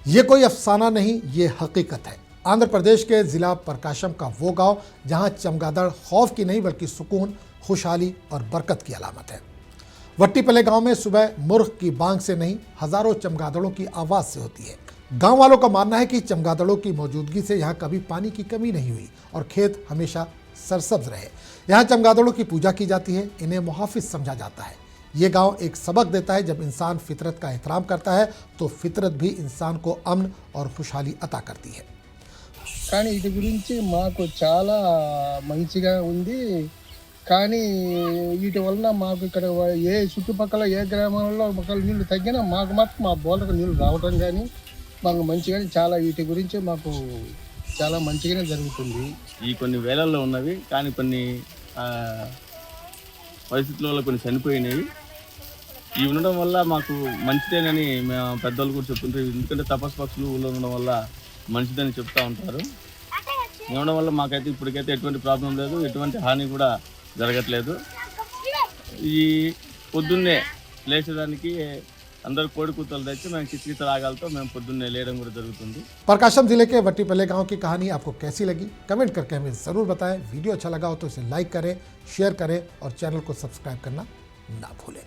ये कोई अफसाना नहीं, ये हकीकत है। आंध्र प्रदेश के जिला प्रकाशम का वो गांव जहां चमगादड़ खौफ की नहीं बल्कि सुकून, खुशहाली और बरकत की अलामत है। वट्टीपल्ले गांव में सुबह मुर्ग की बांग से नहीं, हजारों चमगादड़ों की आवाज से होती है। गांव वालों का मानना है कि चमगादड़ों की मौजूदगी से यहाँ कभी पानी की कमी नहीं हुई और खेत हमेशा सरसब्ज रहे। यहाँ चमगादड़ों की पूजा की जाती है, इन्हें मुहाफिज समझा जाता है। ये गांव एक सबक देता है, जब इंसान फितरत का एहतराम करता है तो फितरत भी इंसान को अमन और खुशहाली अता करती है। కానీ ఇది గురించి మాకు చాలా మంచిగా ఉంది. కానీ వీటి వలన మాకు ఇక్కడ ఏ చుట్టుపక్కల ఏ గ్రామాల్లో మొక్కలు నీళ్లు తగ్గినా మాకు మాత్రం మా బోర్లకు నీళ్లు రావడం కానీ మాకు మంచిగానే చాలా వీటి గురించి మాకు చాలా మంచిగానే జరుగుతుంది. ఈ కొన్ని వేలల్లో ఉన్నవి, కానీ కొన్ని పరిస్థితుల కొన్ని చనిపోయినవి. ఇవి ఉండడం వల్ల మాకు మంచిదేనని మేము పెద్దవాళ్ళు కూడా చెప్తుంటారు. ఎందుకంటే తపస్సు పక్షులు ఊళ్ళో ఉండడం వల్ల మంచిదని చెప్తూ ఉంటారు. ఉండడం వల్ల మాకైతే ఇప్పటికైతే ఎటువంటి ప్రాబ్లం లేదు, ఎటువంటి హాని కూడా జరగట్లేదు. ఈ పొద్దున్నే లేచేదానికి అందరూ కోడి కూతలు తెచ్చి మేము కిచకిచ రాగాలతో మేము పొద్దున్నే లేయడం కూడా జరుగుతుంది. प्रकाशम जिले के वट्टीपल्ले गांव की कहानी आपको कैसी लगी, कमेंट करके हमें ज़रूर बताएं। वीडियो अच्छा लगा हो तो इसे लाइक करें, शेयर करें और चैनल को सब्सक्राइब करना ना भूलें।